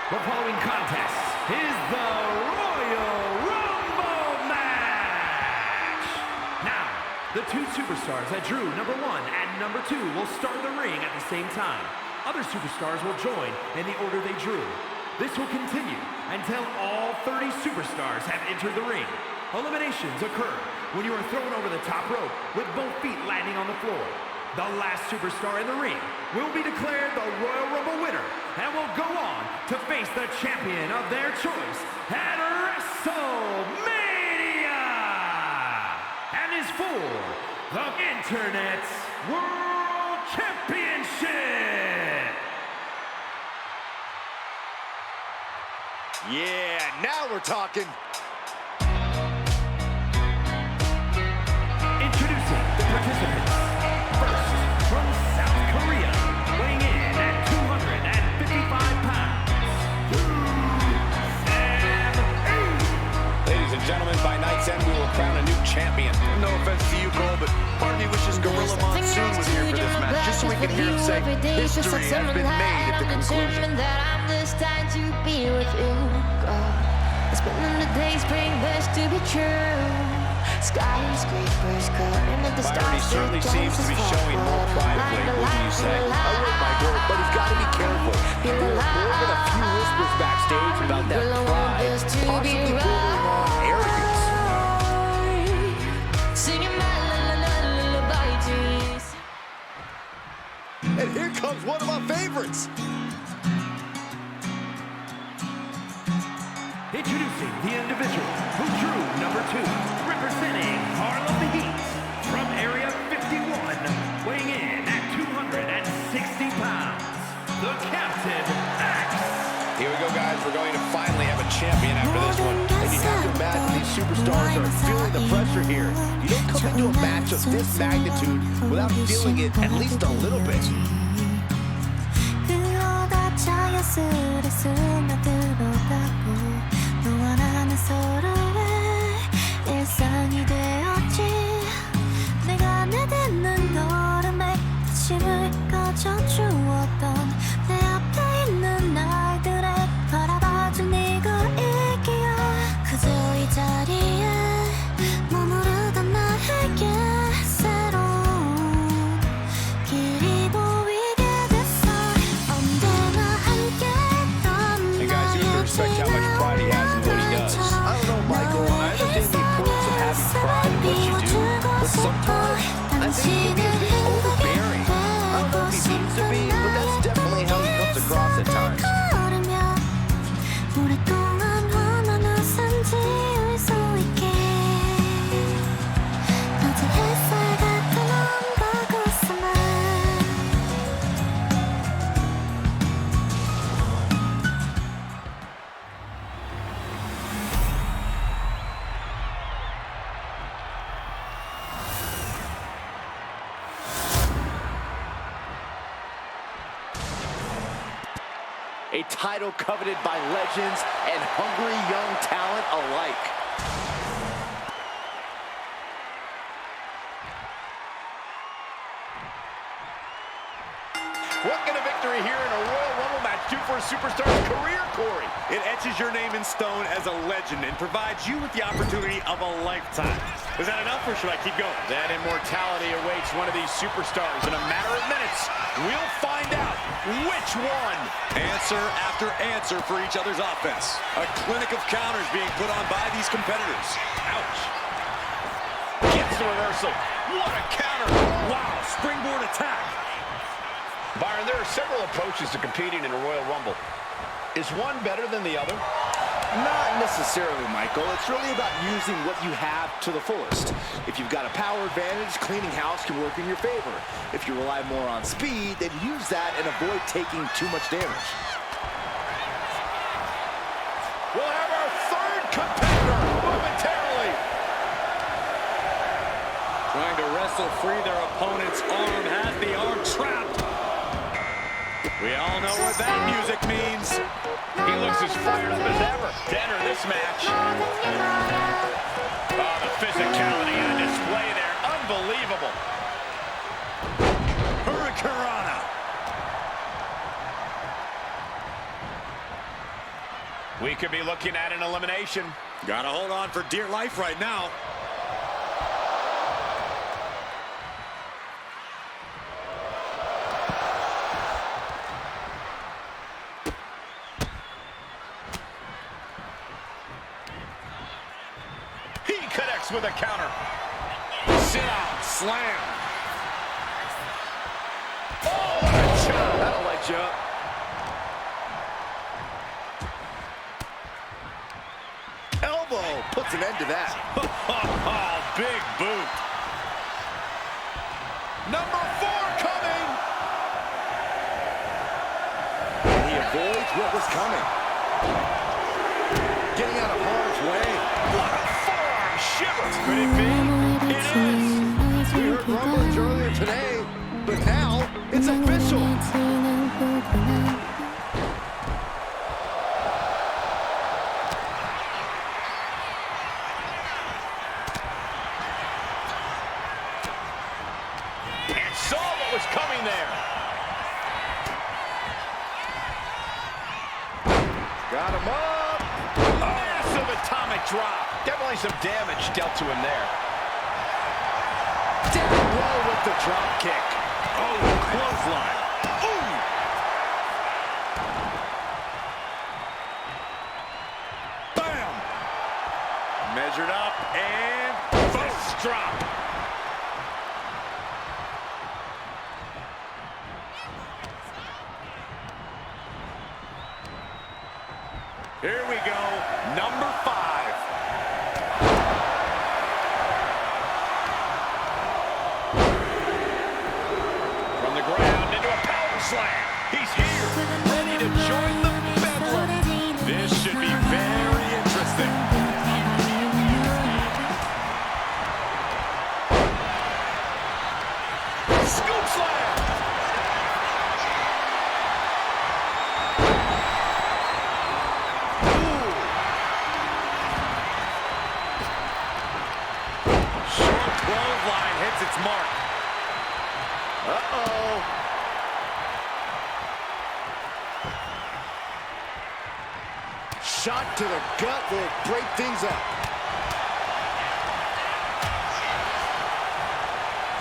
The following contest is the Royal Rumble match! Now, the two superstars that drew number 1 and number 2 will start the ring at the same time. Other superstars will join in the order they drew. This will continue until all 30 superstars have entered the ring. Eliminations occur when you are thrown over the top rope with both feet landing on the floor. The last superstar in the ring will be declared the Royal Rumble winner and will go on to face the champion of their choice at WrestleMania and is for the Internet's World Championship. Yeah, now we're talking. Introducing the participants. First, from South Korea, weighing in at 255 pounds, Ladies and gentlemen, by night's end, we will crown a new champion. No offense to you, Cole, but part of me wishes Gorilla Monsoon was here for this match, just so we could hear him say, history has been made at the conclusion. That I'm destined to be with you, God. Spending the days praying best to be true. Skyscrapers cutting at the stars. Byron, he certainly seems to be showing more pride of late, wouldn't you say? I would, Michael, but he's got to be careful. There are more than a few whispers backstage about that pride, possibly bordering on arrogance. Singing my lullaby dreams. And here comes one of my favorites. Introducing the individual who drew number 2, representing Harlem the Heat, from Area 51, weighing in at 260 pounds, the Captain X. Here we go, guys. We're going to finally have a champion after this one. And you have to imagine these superstars are feeling the pressure here. You don't come into a match of this magnitude without feeling it at least a little bit. 일상이 되었지. 내가 내딛는 걸음에 힘을 가져주었던 내 앞에 있는 날들에 바라봐준 네가 있기에 그저 이 자리에 머무르던 나에게 새로운 길이 보이게 됐어. 언제나 함께했던 And guys, you have to respect how much pride he has in what he does. I don't know, Michael. I understand the importance of having pride in what you do, but sometimes I think he can be overbearing. I don't know if he means to be, but that's definitely how he comes across at times. 오랫동안 원한 우산 지울 수 있게 어제 햇살 같은 온갖 웃음을 A title coveted by legends and hungry young talent alike. What can a victory here in a Royal Rumble match do for a superstar's career, Corey? It etches your name in stone as a legend and provides you with the opportunity of a lifetime. Is that enough, or should I keep going? That immortality awaits one of these superstars in a matter of minutes. We'll find out which one. Answer after answer for each other's offense. A clinic of counters being put on by these competitors. Ouch. Gets the reversal. What a counter. Wow, springboard attack. Byron, there are several approaches to competing in a Royal Rumble. Is one better than the other? Not necessarily, Michael. It's really about using what you have to the fullest. If you've got a power advantage, cleaning house can work in your favor. If you rely more on speed, then use that and avoid taking too much damage. We'll have our third competitor momentarily. Trying to wrestle free their opponent's arm, has the arm trapped. We all know what that music means. He looks as fired up as ever to enter this match. Oh, the physicality on display there. Unbelievable. Hurricanrana. could be looking at an elimination. Gotta hold on for dear life right now. He connects with a counter. Sit out, slam. Oh, what a shot. That'll light you up. Elbow puts an end to that. Oh, big boot. Number 4 coming. And he avoids what was coming. Getting out of harm's way. What a forearm shiver. Could it be? It is. We heard rumblings earlier today, but now it's official. Saw what was coming there. Got him up. Massive atomic drop. Definitely some damage dealt to him there. Down low with the drop kick. Oh, clothesline. Ooh. Bam. Measured up and Fist drop. Here we go, number 5. From the ground into a power slam. He's here, ready to join the bedlam. This should be very interesting. Scoop slam. Its mark. Uh-oh. Shot to the gut will break things up.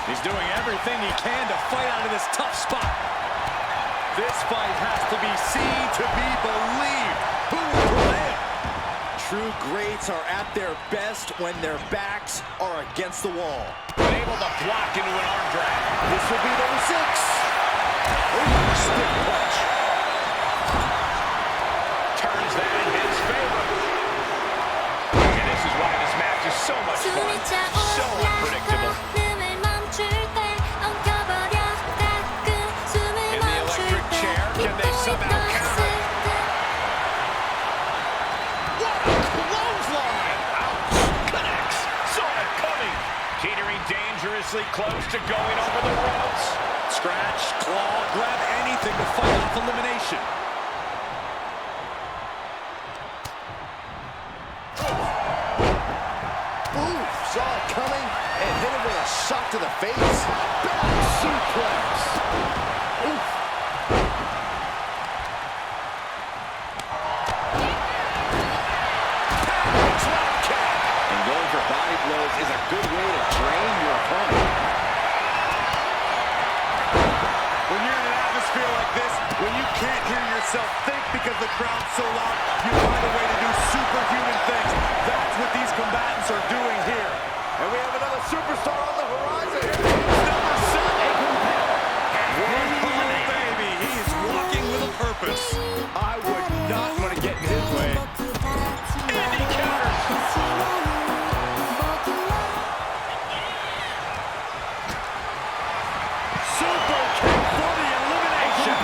He's doing everything he can to fight out of this tough spot. This fight has to be seen to be believed. Who will prevail? True greats are at their best when their backs are against the wall. Able to block into an arm drag. This will be number 6. Ooh, stiff punch. Turns that in his favor. And this is why this match is so much fun. So unpredictable. In the electric chair, can they somehow counter? What a clothesline! Ouch! Connects. Saw it coming. Teetering dangerously close to going over the ropes. Scratch, claw, grab anything to fight off elimination. Ooh, saw it coming and hit him with a shot to the face. Back suplex. Oof. Drop kick. And going for body blows is a good way to drain your opponent. When you're in an atmosphere like this, when you can't hear yourself think because the crowd's so loud, you find a way to do superhuman things. That's what these combatants are doing here. And we have another superstar on the horizon. Number 7. Oh, baby, he is walking with a purpose. I would not want to get in his way. And he counters. Super kick for the elimination.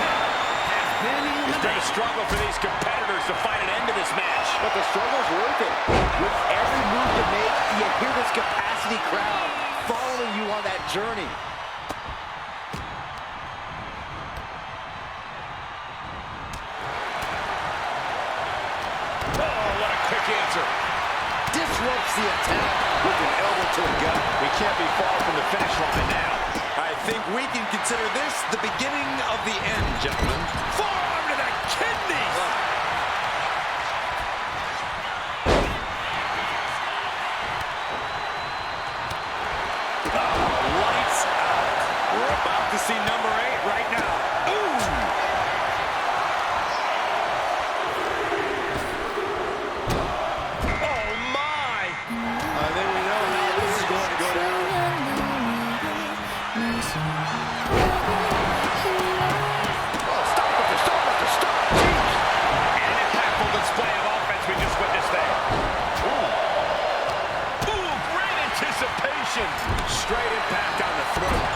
It's been a struggle for these competitors to find an end to this match. But the struggle's worth it. With every move you make, you hear this capacity crowd following you on that journey. Oh, what a quick answer. Disrupts the attack with an elbow to the gut. We can't be far from the finish line now. I think we can consider this the beginning of the end, gentlemen. Forearm to the kidneys. Lights out. We're about to see number 8 right now. Ooh! Oh, my! I think we know how this is going to go down. Oh, stop after stop after stop. Jeez. And an impactful display of offense we just witnessed there. Ooh, great anticipation. Straight impact on the throat.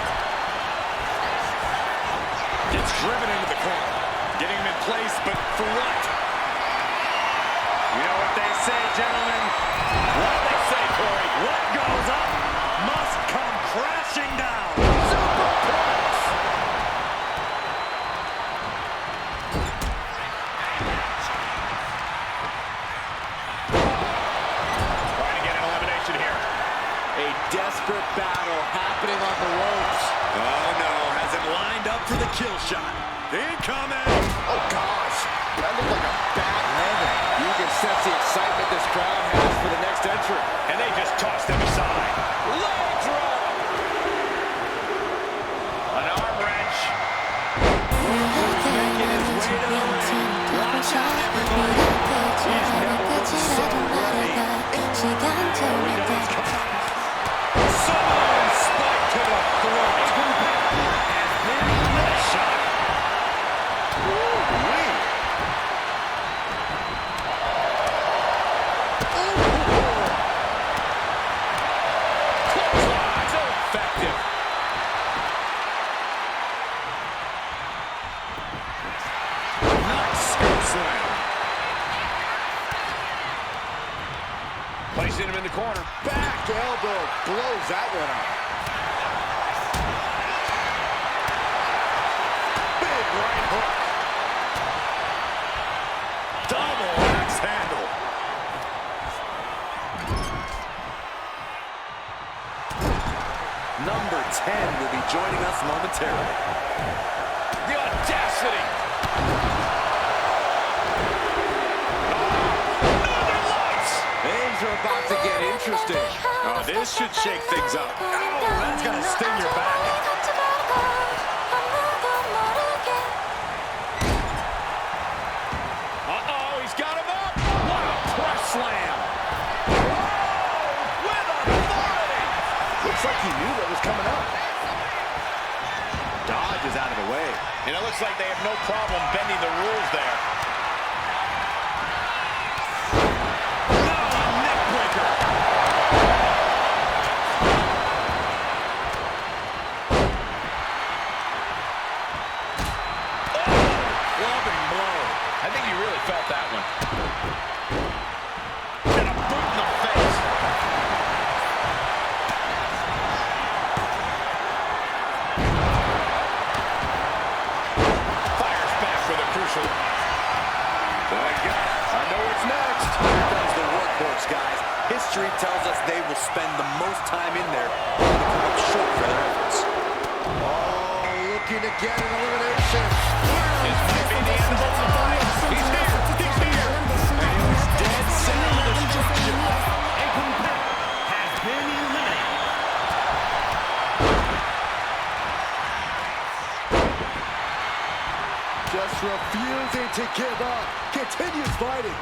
Gets driven into the corner. Getting him in place, but for what? You know what they say, gentlemen? What do they say, Corey? What goes up must come crashing down. Superplex. Trying to get an elimination here. A desperate battle happening on the ropes. Oh, no. Has it lined up for the kill shot. Incoming. Oh, gosh. That looked like a bad landing. You can sense the excitement this crowd has for the next entrant. And they just tossed him aside. Leg drop. An arm wrench. Making his way to the ring. Watch out, everybody. He's never so ready. Someone spike to the throat. Shot. Ooh-wee. So effective. Nice scoop slam. Placing him in the corner. Back elbow blows that one up. Big right hook. Double axe handle. Number 10 will be joining us momentarily. The audacity. Northern Lights. Things are about to get interesting. Oh, this should shake things up. Oh, that's going to sting your back. Uh-oh, he's got him up. What a press slam. Oh, with authority. Looks like he knew what was coming up. Dodge is out of the way. And it looks like they have no problem bending the rules there. Oh, neck breaker. Clubbing blow. I think he really felt that one. And a boot in the face. Fires back with a crucial. I know what's next. Here comes the workhorse, guys. History tells us they will spend the most time in there to come up short for their efforts. Oh, looking to get an elimination. This might be the end of the line. He's here. He's here. Dead center of destruction. A competitor has been eliminated. Just refusing to give up. Continues fighting.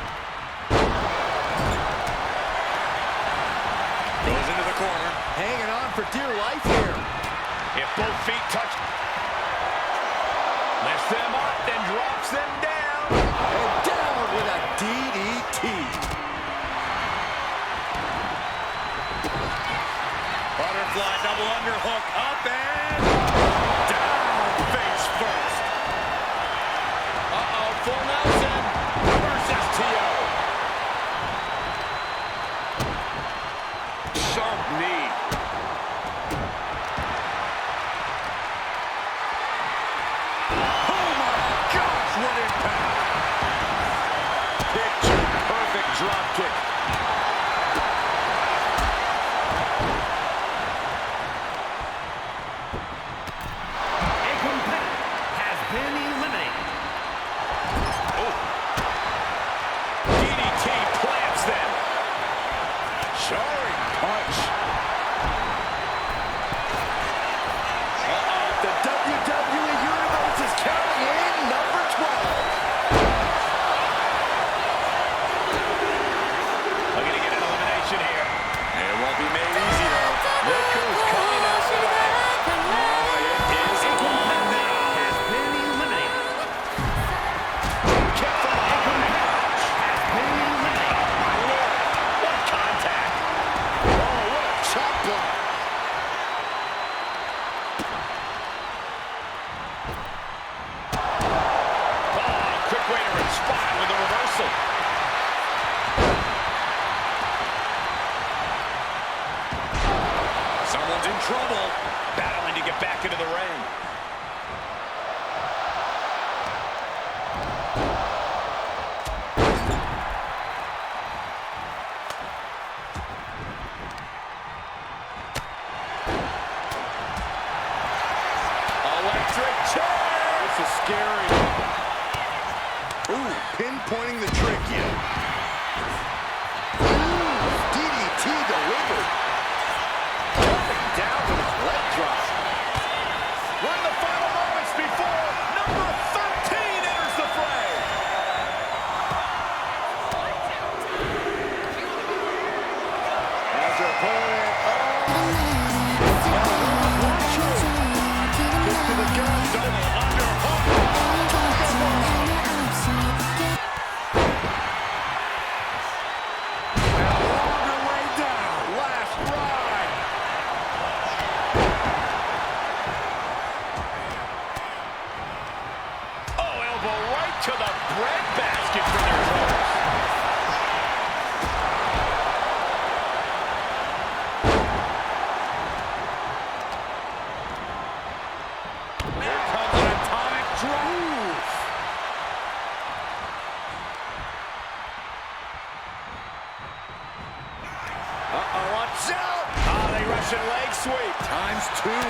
Goes into the corner. Hanging on for dear life here. If both feet touch, lifts them up, then drops them down. And down with a DDT. Butterfly double underhook up and down face first. Uh-oh, full Nelson versus T.O. Sharp knee. Oh my gosh, what impact. Picture perfect drop kick. in trouble. Battling to get back into the ring. Electric chair. This is scary. Ooh, pinpointing the trick here. DDT delivered. Coming down with a leg drop. We're in the final moments before number 13 enters the fray. As your opponent, to the gun, double underhook. And a longer way down. Last ride. Oh, elbow right to the breadbasket for their troubles. Here comes an atomic drop. Uh-oh, watch out. Ah, the Russian leg sweep. Times two.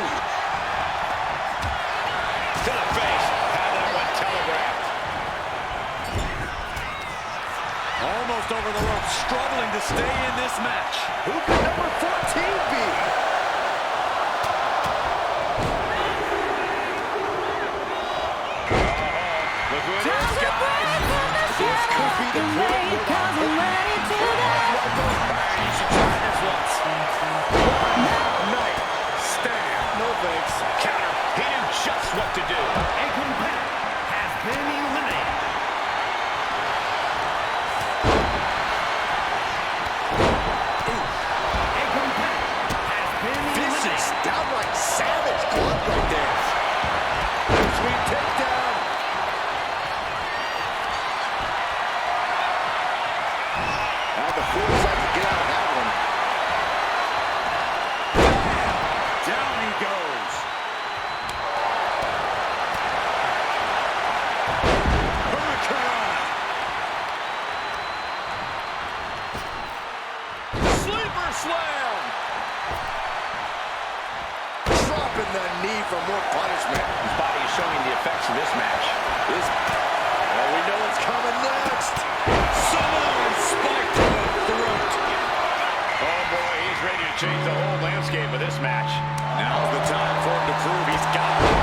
To the face. How that one telegraphed. Almost over the rope, struggling to stay in this match. Who could number 14 be? Look who it is, guys. This could be the point. You should try this once. Night. Stand. No thanks. Counter. He knew just what to do. A competitor has been eliminated. A competitor has been Vicious, eliminated. downright savage glove right there. Sweet takedown. Had the foresight to get out of that one. Down he goes. Hurricane. Sleeper slam. Dropping the knee for more punishment. His body is showing the effects of this match. Well, we know what's coming next. Samoan spike to the throat. Oh boy, he's ready to change the whole landscape of this match. Now's the time for him to prove he's got it.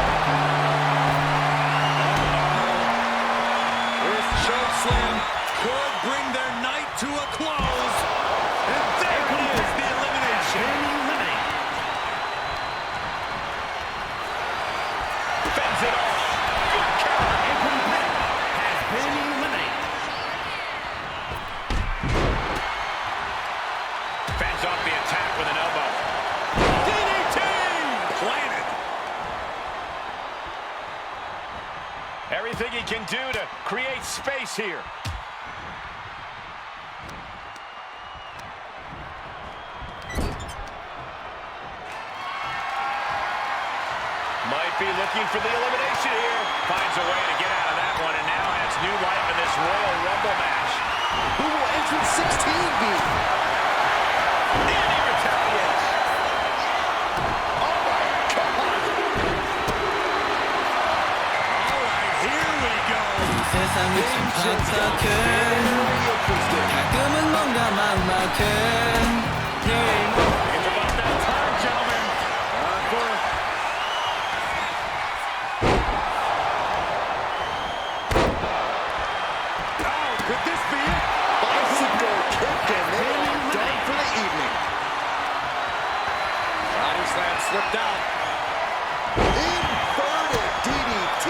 This choke slam could bring their night to a close. And there it is, the elimination. Been eliminated. Fends it off. Good counter. A competitor has been eliminated. Fends off the attack with an elbow. DDT! Planted. Everything he can do to create space here. Might be looking for the elimination here. Finds a way to get out of that one, and now has new life in this Royal Rumble match. Who will entrance 16 be? And he retaliates. Oh my God! All right, here we go. 세상이 참 답답해 가끔은 뭔가 막막해 It's about that time, gentlemen. Oh, could this be it? Bicycle kick, and they are done for the evening. Body slam slipped out. Inverted DDT.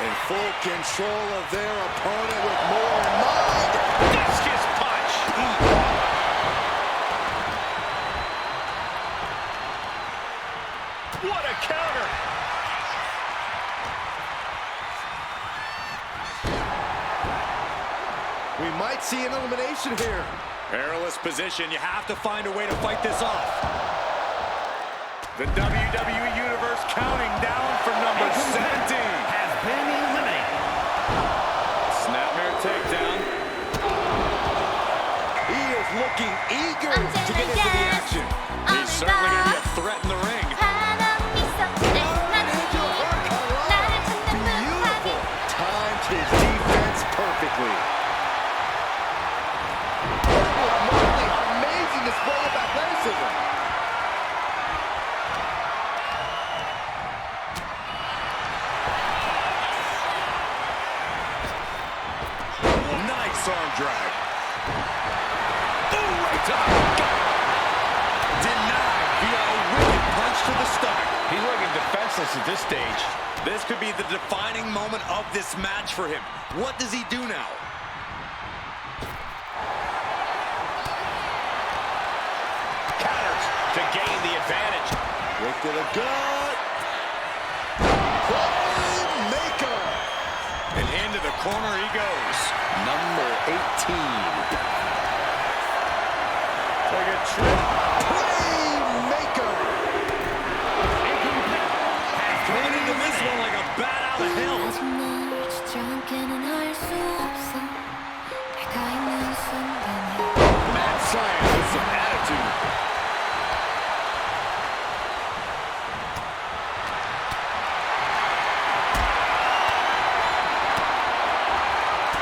In full control of their opponent with more in mind. Discus punch. What a counter. We might see an elimination here. Perilous position. You have to find a way to fight this off. The WWE Universe counting down for number 17. Has been eliminated. Snapmare takedown. He is looking eager to get into the action. He's certainly going to be a threat in the ring. Beautiful. Timed his defense perfectly. Amazing display of athleticism. Nice arm drag. Ooh, right top. Denied via a wicked punch to the stomach. He's looking defenseless at this stage. This could be the defining moment of this match for him. What does he do now? Counters to gain the advantage. Kick to the gut. Playmaker. And into the corner he goes. Number 18. Take a trip. Playmaker. Coming into this one like a bat out of hell. Mad science with some attitude.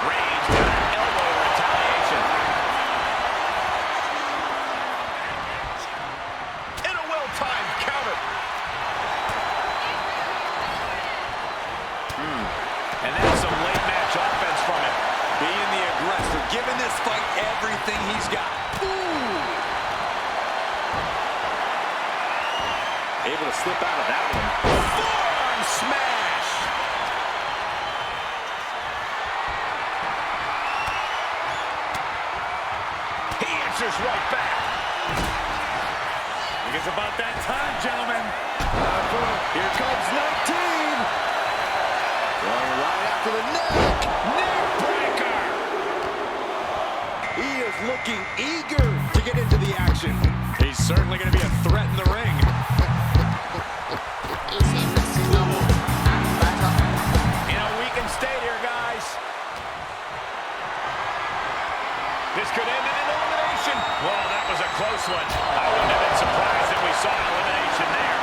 Rage got an elbow in retaliation. And a well-timed counter. And that's some late match offense from him. Being the aggressor, giving this fight everything he's got. Able to slip out of that one. Forearm smash. He answers right back. I think it's about that time, gentlemen. Here comes 19. Going right after the neck. Neck breaker. He is looking eager to get into the action. He's certainly going to be a threat in the ring. In a weakened state here, guys. This could end in an elimination. Well, that was a close one. I wouldn't have been surprised if we saw an elimination there.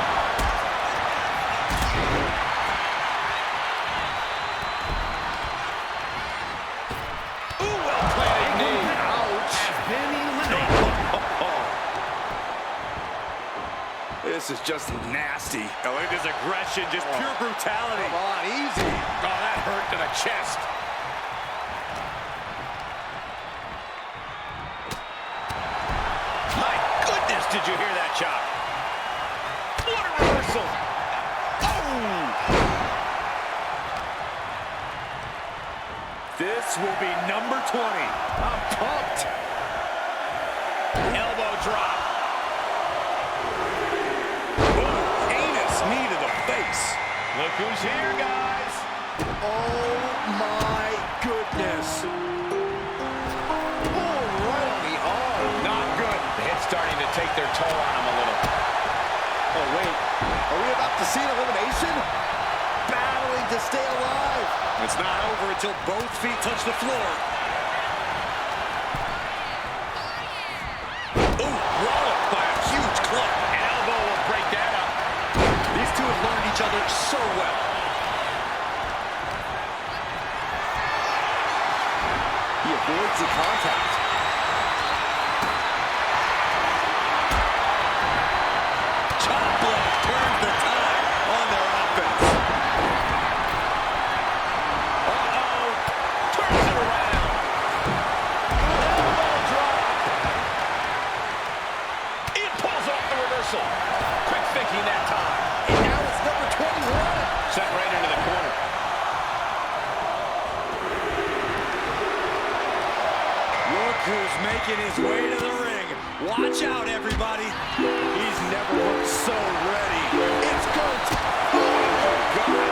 Ooh, well-planted knee. Ouch. Has been eliminated. This is just nasty. Oh, look at this aggression, just pure brutality. Come on, easy. Oh, that hurt to the chest. My goodness, did you hear that chop? What a reversal. Oh! This will be number 20. I'm pumped. Elbow drop. Heinous knee to the face. Look who's here, guys. Oh, my goodness. Oh, right on the arm. Not good. The hit's starting to take their toll on him a little. Oh, wait. Are we about to see an elimination? Battling to stay alive. It's not over until both feet touch the floor. Ooh, walloped by a huge club. An elbow will break that up. These two have learned each other so well. He avoids the contact. Chop block turns the tide on their offense. Uh-oh. Turns it around. Elbow drop. It pulls off the reversal. Quick thinking that time. And now it's number 21. Set right into the corner. Look who's making his way to the ring. Watch out, everybody. He's never looked so ready. It's Gert. Oh, God.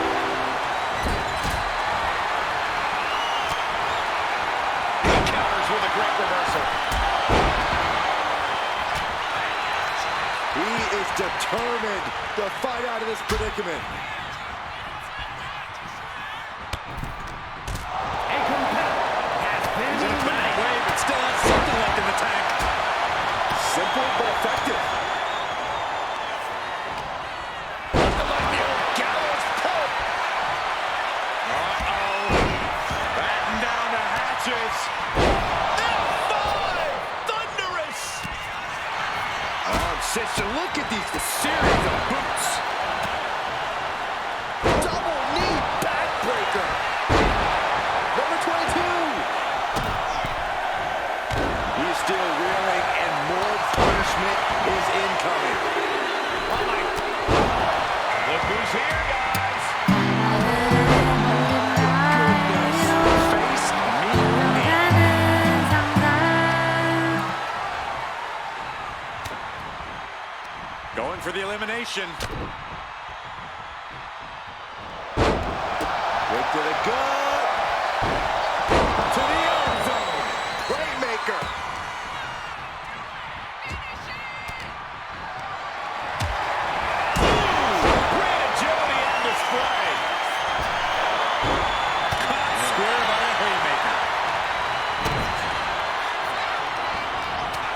He counters with a great reversal. He is determined to fight out of this predicament. He's in a bad way, but still has something left in the tank. Simple but effective. Nothing like the old gallows pole. Uh-oh. Batten down the hatches. F5! Thunderous! Sister, look at these series of boots. Double knee backbreaker. Number 22. He's still reeling, and more punishment is incoming. Look who's here, guys. Face me. Going for the elimination. Right to the gut. To the end zone. Playmaker. Great agility on display. Caught square by the haymaker.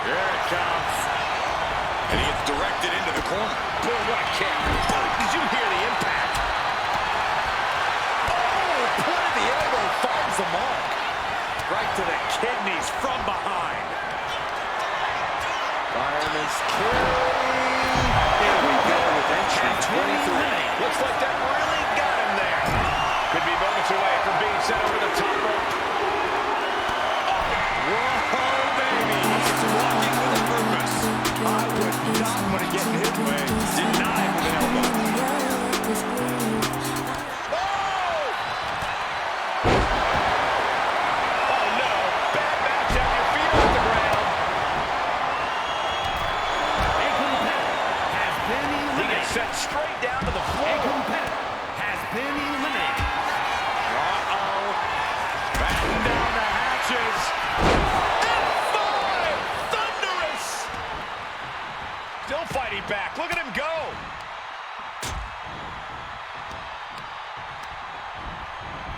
Here it comes. And he gets directed into the corner. Boom, what a kick. Oh, did you hear the impact? Oh, point of the elbow finds the mark. Right to the kidneys from behind. Fireman's carry. Here we go with entry 23. Looks like that really got him there. Could be moments away from being sent over the top rope. Whoa, baby. He's walking with a purpose. I would not want to get in his way. Denied with an elbow. Oh, no. Bad match out. Your feet off the ground. A competitor has been He eliminated. gets sent straight down to the A floor. competitor has been eliminated. Uh-oh. Batten down the hatches. F5! Thunderous! Still fighting back. Look at him go.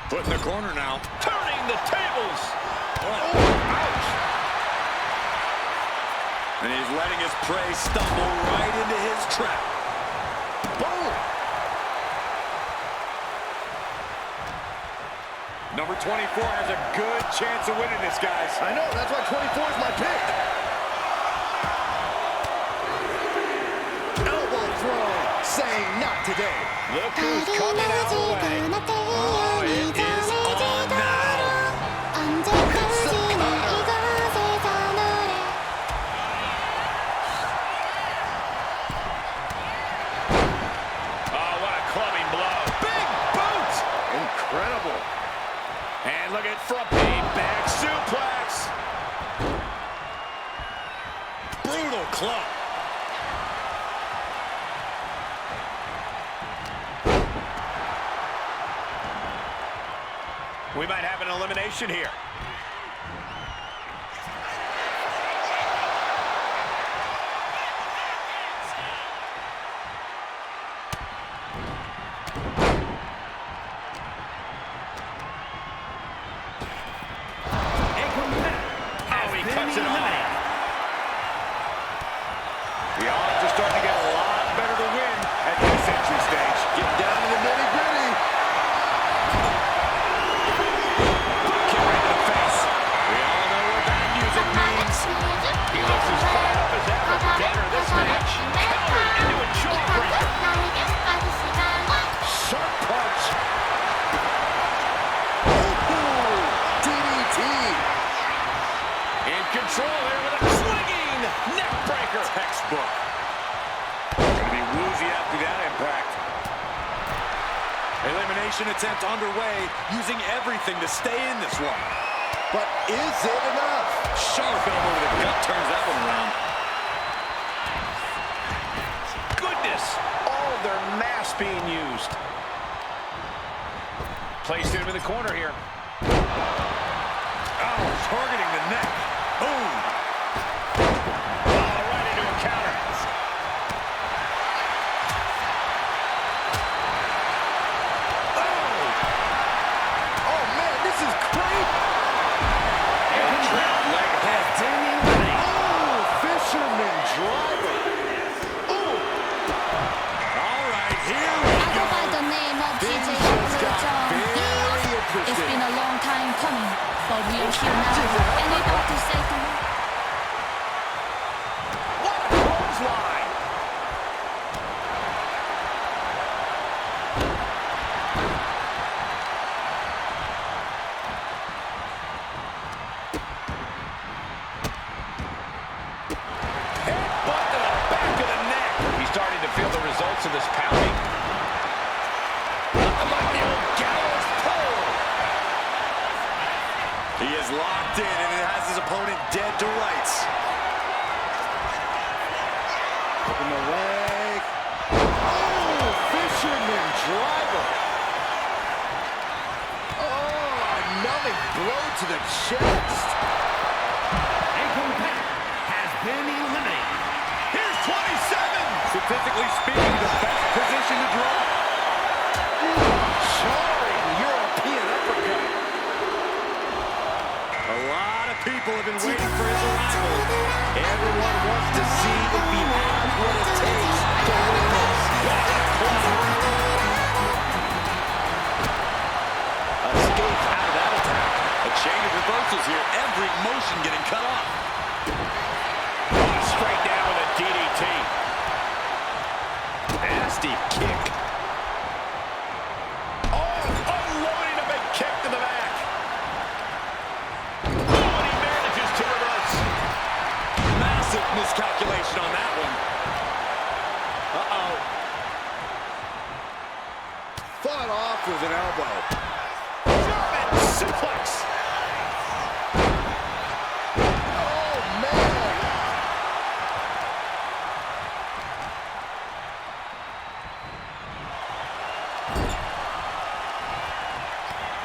Foot in the corner now. Turning the tables. Oh, ouch. And he's letting his prey stumble right into his trap. Boom. Number 24 has a good chance of winning this, guys. I know, that's why 24 is my pick. Elbow throw, saying not today. Look who's coming our way. Oh, it is on now. Oh, what a clubbing blow. Big boot. Incredible. And look at from a back suplex. Brutal club. We might have an elimination here. A competitor has he been cuts it off. eliminated. The odds are starting to get a lot better to win at this entry stage. Get down to the nitty-gritty. Kick right to the face. We all know what that music means. He looks as fired up as ever to enter this match. Countered into a jawbreaker. Sharp punch. Ooh, DDT. In control here with a swinging neck breaker. Textbook. Gonna be woozy after that impact. Elimination attempt underway, using everything to stay in this one. But is it enough? Sharp elbow to the gut turns that one around. Goodness! All of their mass being used. Placed him in the corner here. Oh, targeting the neck. Boom! Oh, right into a counter. You'll hear now and we don't to say to me. What a clothesline! Headbutt to the back of the neck. He's starting to feel the results of this pounding. Like the old gallows pole. He is locked in and it has his opponent dead to rights. Open the leg. Oh, fisherman driver. Oh, a numbing blow to the chest. A competitor has been eliminated. Here's 27. Statistically speaking, the best position to draw. Jarring European uppercut. A lot of people have been waiting for his arrival. Everyone wants to see if he has what it takes to win this. Escape out of that attack. A chain of reversals here. Every motion getting cut off. Straight down with a DDT. Nasty kick. Oh, unloading a big kick to the back. Oh, and he manages to reverse. Massive miscalculation on that one. Uh-oh. Fought off with an elbow. German suplex. Oh, man.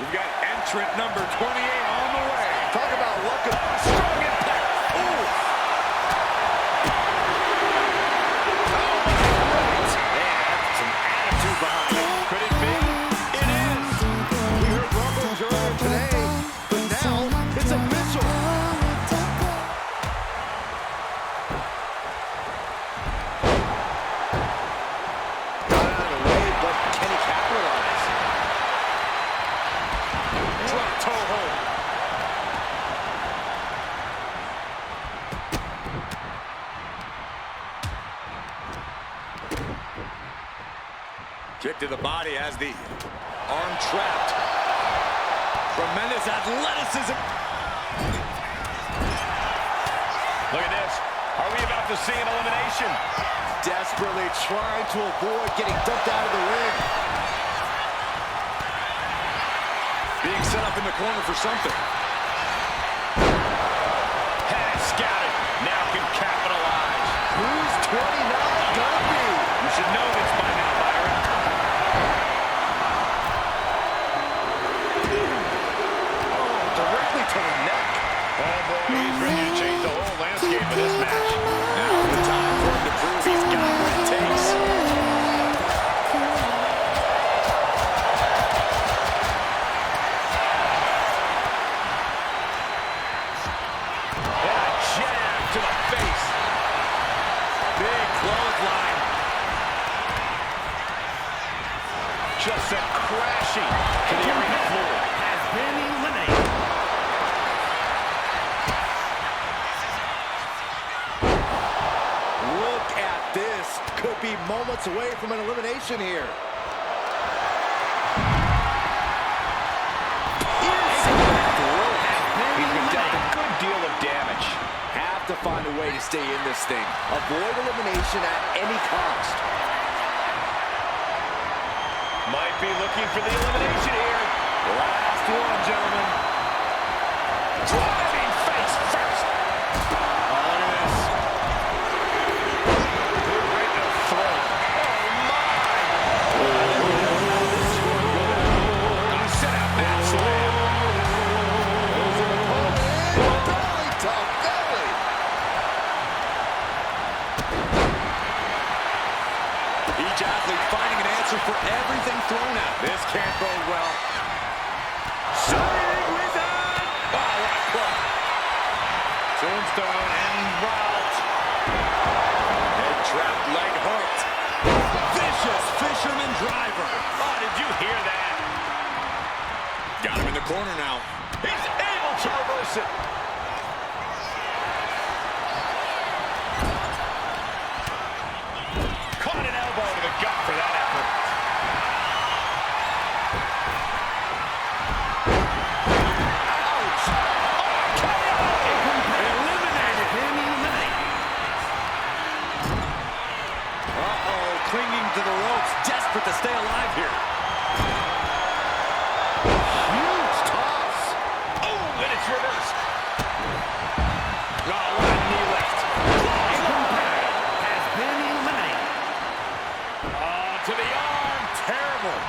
We've got entrant number 28 on the way. Talk about luck of strong impact. Ooh. Some attitude behind it. Could it be? It is. We heard rumblings earlier today, but now it's official. Got out of the way, but can he capitalize? Drop toe hold. Kick to the body as the arm trapped. Tremendous athleticism. Look at this. Are we about to see an elimination? Desperately trying to avoid getting dumped out of the ring. Being set up in the corner for something. Had it scouted. Now can capitalize. Who's 29 gonna be? You should know this by now, Byron. Oh, directly to the neck. Oh, boy, he's ready to change the whole landscape of this match. Now's the time for him to prove he's got what it takes. And a jab to the face. Big clothesline. Just sent crashing to the arena floor. Has been eliminated. Look at this. Could be moments away from an elimination here. He's been dealt a good deal of damage. Have to find a way to stay in this thing. Avoid elimination at any cost. Might be looking for the elimination here. Last one, gentlemen. Driving face first. Oh, look at this. They're right to the throat. Oh, my. Gonna set out that slam. Belly to belly. Each athlete finding an answer for everything thrown at. This can't bode well. Shining wizard. Oh, what a club. Tombstone and route. Head trap, leg hooked. Vicious fisherman driver. Oh, did you hear that? Got him in the corner now. He's able to reverse reverse it. Caught an elbow to the gut for that effort. Ouch! Oh, KO! Eliminated him, Uh-oh, clinging to the ropes, desperate to stay alive here. Huge toss. Oh, and it's reversed. Oh, what a knee lift. has been eliminated. Oh, to the arm. Terrible.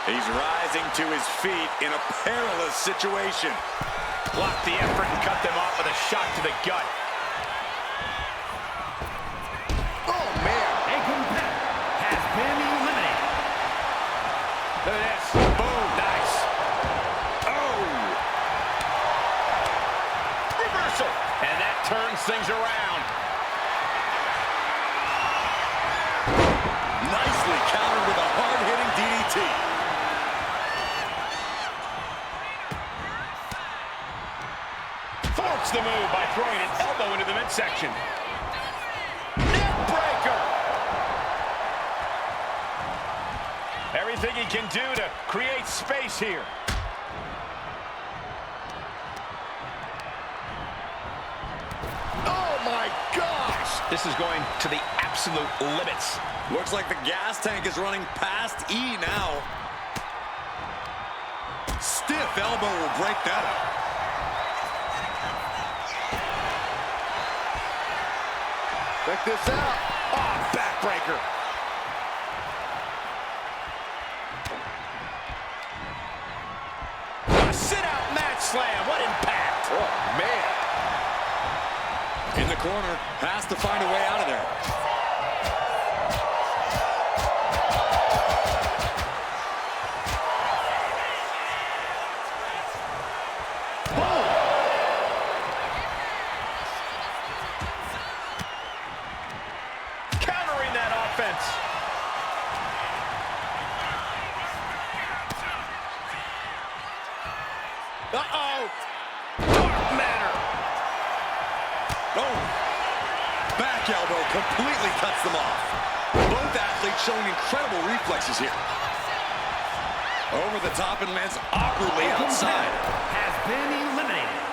He's rising to his feet in a perilous situation. Blocked the effort and cut them off with a shot to the gut. Oh, man. A competitor has been eliminated. Look at this. Boom. Nice. Oh. Reversal. And that turns things around. Nicely countered with a hard-hitting DDT. Thwarts the move by throwing an elbow into the midsection. Neck breaker. Everything he can do to create space here. Oh my gosh! This is going to the absolute limits. Looks like the gas tank is running past E now. Stiff elbow will break that up. Check this out. Oh, backbreaker. A sit-out match slam. What impact. Oh, man. In the corner, has to find a way out of there. Countering that offense. Uh-oh. Dark matter. Oh, back elbow completely cuts them off. Both athletes showing incredible reflexes here. Over the top and lands awkwardly outside. Has been eliminated.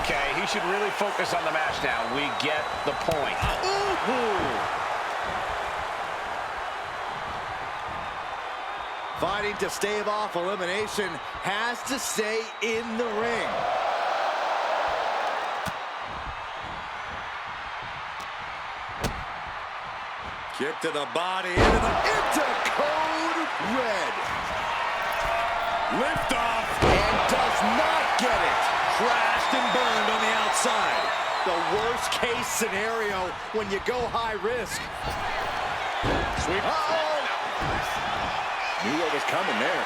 Okay, he should really focus on the match now. We get the point. Fighting to stave off elimination, has to stay in the ring. Kick to the body, into Code red. lift off. And does not get it. Crashed and burned on the outside. The worst case scenario when you go high risk. Sweep. Uh-oh. Knew what was coming there.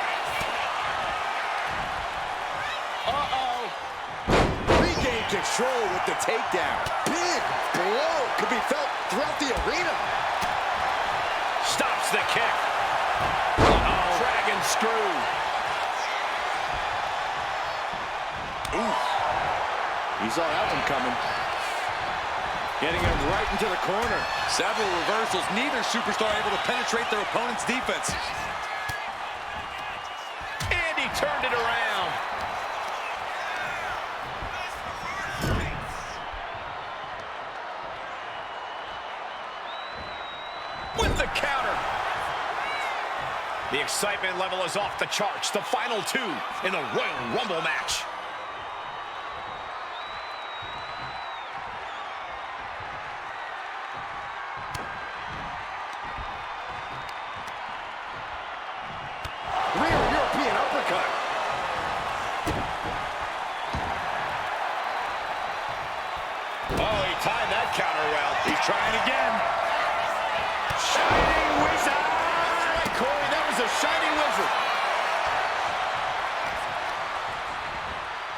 Uh-oh. Regain control with the takedown. Big blow could be felt throughout the arena. Stops the kick. Uh-oh. Dragon screw. Ooh. He saw that one coming. Getting him right into the corner. Several reversals. Neither superstar able to penetrate their opponent's defenses. And he turned it around. With the counter. The excitement level is off the charts. The final two in the Royal Rumble match. Rear European uppercut. Oh, he timed that counter well. He's trying again. Shining Wizard! That's right, Corey. That was a Shining Wizard.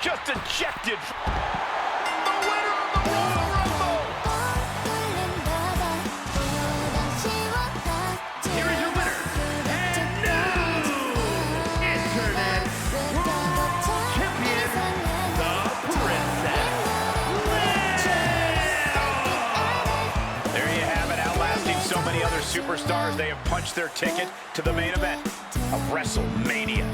Just ejected. The winner of the Royal Rumble. Here is your winner, other superstars, they have punched their ticket to the main event of WrestleMania.